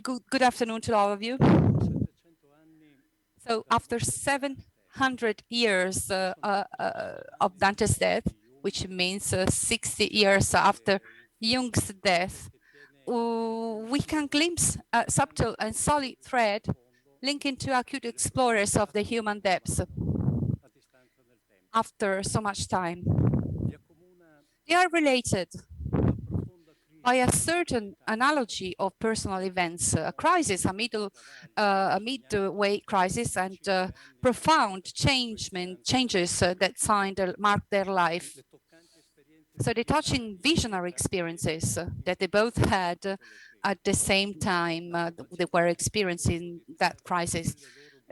Good afternoon to all of you. So after 700 years of Dante's death, which means 60 years after Jung's death, we can glimpse a subtle and solid thread linking to acute explorers of the human depths after so much time. They are related by a certain analogy of personal events, a crisis, a midway crisis, and profound changes that marked their life. So the touching visionary experiences that they both had at the same time they were experiencing that crisis,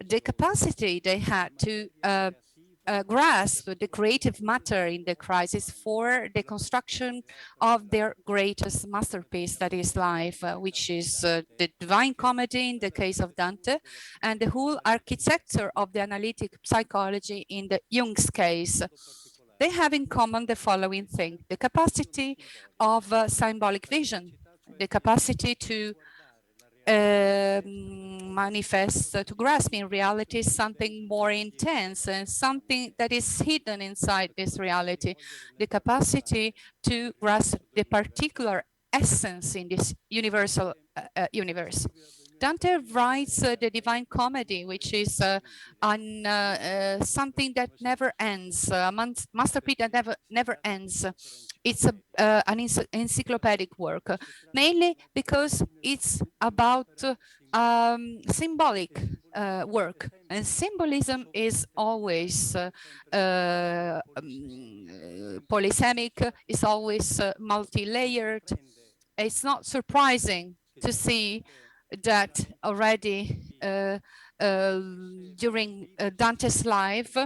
the capacity they had to grasp the creative matter in the crisis for the construction of their greatest masterpiece, that is life, which is the Divine Comedy in the case of Dante, and the whole architecture of the analytic psychology in the Jung's case. They have in common the following thing: the capacity of symbolic vision, the capacity to manifest, to grasp in reality something more intense and something that is hidden inside this reality, the capacity to grasp the particular essence in this universal universe. Dante writes the Divine Comedy, which is something that never ends, a masterpiece that never ends. It's an encyclopedic work, mainly because it's about symbolic work, and symbolism is always polysemic, is always multi-layered. It's not surprising to see that already during Dante's life,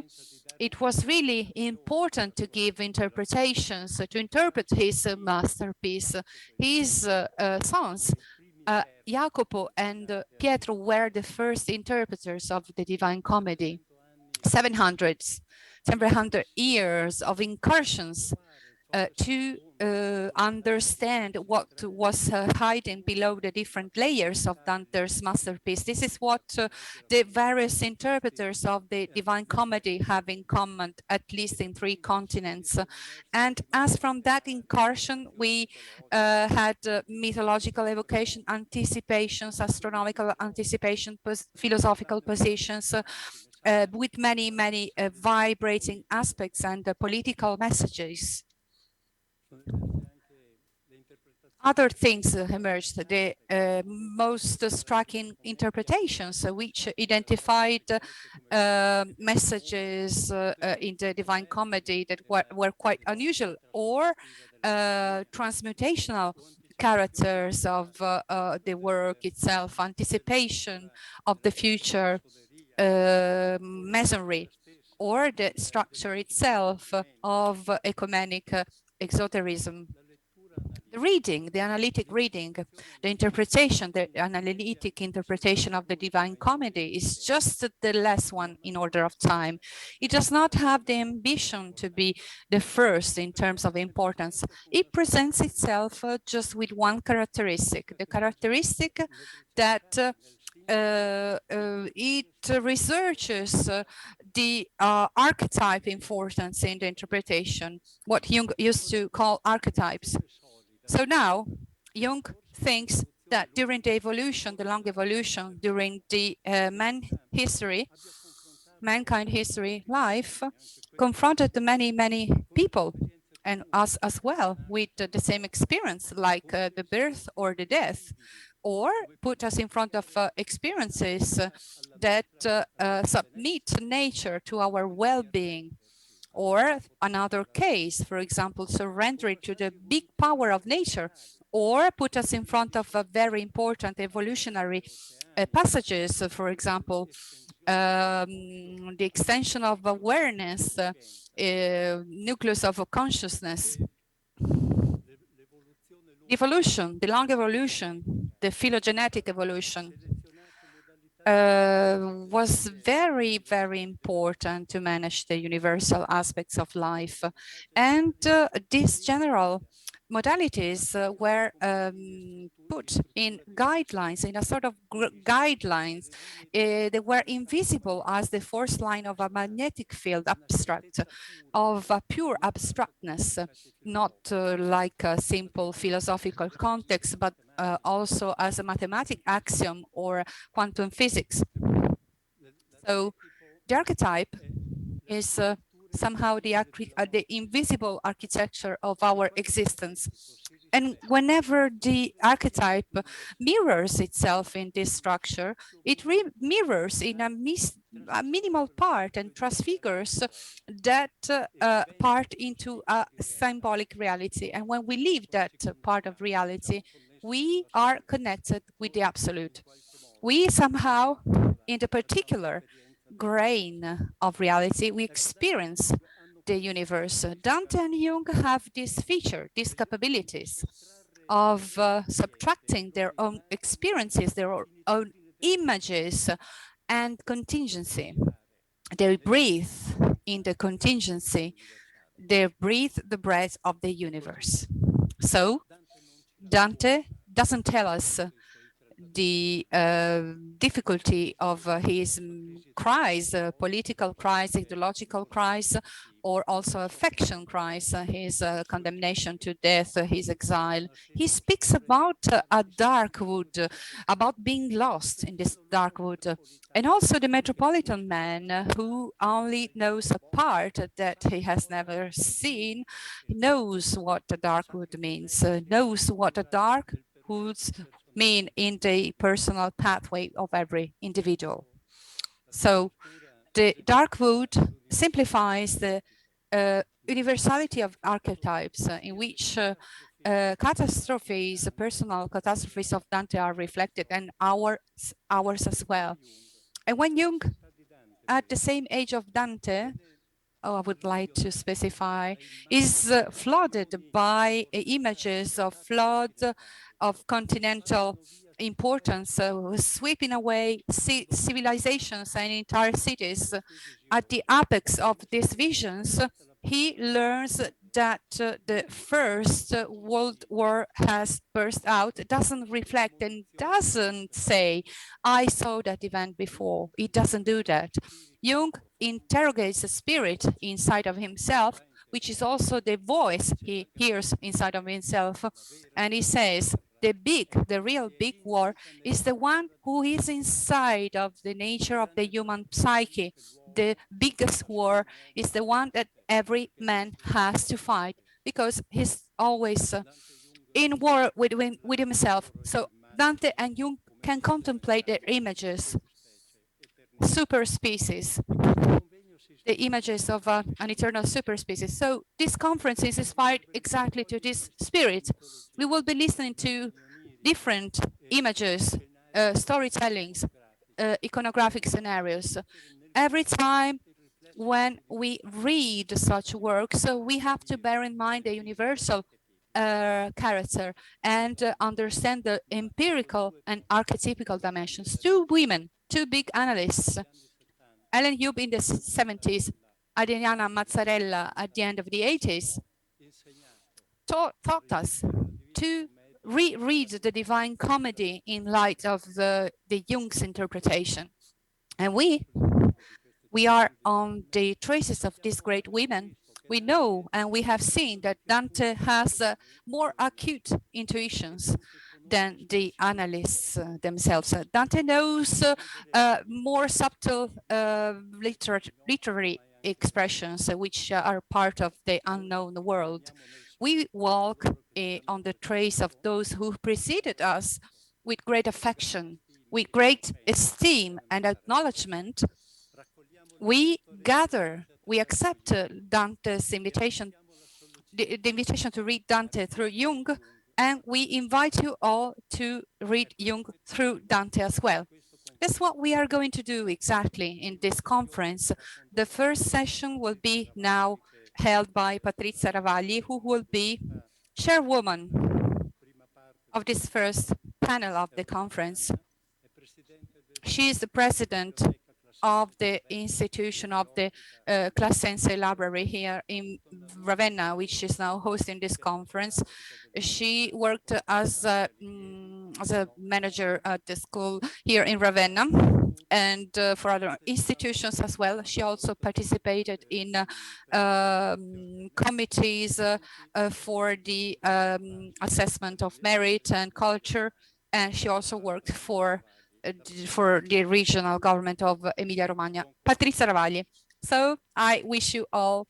it was really important to give interpretations, to interpret his masterpiece. His sons, Jacopo and Pietro, were the first interpreters of the Divine Comedy. 700 years of incursions to understand what was hiding below the different layers of Dante's masterpiece. This is what the various interpreters of the Divine Comedy have in common, at least in 3 continents. And as from that incursion, we had mythological evocation, anticipations, astronomical anticipation, philosophical positions, with many, many vibrating aspects and political messages. Other things emerged, the most striking interpretations, which identified messages in the Divine Comedy that were quite unusual, or transmutational characters of the work itself, anticipation of the future, masonry, or the structure itself of ecumenic exoterism. The reading, the analytic reading, the interpretation, the analytic interpretation of the Divine Comedy is just the last one in order of time. It does not have the ambition to be the first in terms of importance. It presents itself just with one characteristic, the characteristic that it researches the archetype importance in the interpretation, what Jung used to call archetypes. So now Jung thinks that during the evolution, the long evolution, during the mankind history, life confronted many, many people, and us as well, with the same experience, like the birth or the death, or put us in front of experiences that submit nature to our well-being. Or another case, for example, surrendering to the big power of nature, or put us in front of very important evolutionary passages, for example, the extension of awareness, nucleus of consciousness. Evolution, the long evolution, the phylogenetic evolution was very, very important to manage the universal aspects of life. And this general modalities were put in guidelines, in a sort of guidelines. They were invisible as the force line of a magnetic field abstract, of a pure abstractness, not like a simple philosophical context, but also as a mathematical axiom or quantum physics. So the archetype is somehow the invisible architecture of our existence. And whenever the archetype mirrors itself in this structure, it mirrors in a minimal part and transfigures that part into a symbolic reality. And when we leave that part of reality, we are connected with the absolute. We somehow, in the particular grain of reality, we experience the universe. Dante and Jung have this feature, these capabilities of subtracting their own experiences, their own images and contingency. They breathe in the contingency. They breathe the breath of the universe. So Dante doesn't tell us the difficulty of his cries, political cries, ideological cries, or also affection cries, his condemnation to death, his exile. He speaks about a dark wood, about being lost in this dark wood, and also the metropolitan man who only knows a part that he has never seen, knows what the dark wood means, knows what the dark woods mean in the personal pathway of every individual. So the dark wood simplifies the universality of archetypes in which catastrophes, personal catastrophes of Dante are reflected, and ours as well. And when Jung, at the same age of Dante, I would like to specify, is flooded by images of floods, of continental importance, sweeping away civilizations and entire cities. At the apex of these visions, he learns that the First World War has burst out. It doesn't reflect and doesn't say, I saw that event before. It doesn't do that. Jung interrogates the spirit inside of himself, which is also the voice he hears inside of himself. And he says, the real big war is the one who is inside of the nature of the human psyche. The biggest war is the one that every man has to fight because he's always in war with himself. So Dante and Jung can contemplate their images, super species, the images of an eternal superspecies. So this conference is inspired exactly to this spirit. We will be listening to different images, storytellings, iconographic scenarios. Every time when we read such works, we have to bear in mind the universal character and understand the empirical and archetypical dimensions. Two women, two big analysts, Ellen Hube in the 70s, Adriana Mazzarella at the end of the 80s, taught us to reread the Divine Comedy in light of the Jung's interpretation. And we are on the traces of these great women. We know and we have seen that Dante has more acute intuitions than the analysts themselves. Dante knows more subtle literary expressions which are part of the unknown world. We walk on the trace of those who preceded us with great affection, with great esteem and acknowledgement. We gather, we accept Dante's invitation, the invitation to read Dante through Jung, and we invite you all to read Jung through Dante as well. That's what we are going to do exactly in this conference. The first session will be now held by Patrizia Ravagli, who will be chairwoman of this first panel of the conference. She is the president of the institution of the Classense Library here in Ravenna, which is now hosting this conference. She worked as a manager at the school here in Ravenna and for other institutions as well. She also participated in committees for the assessment of merit and culture, and she also worked for the regional government of Emilia-Romagna. Patrizia Ravagli. So I wish you all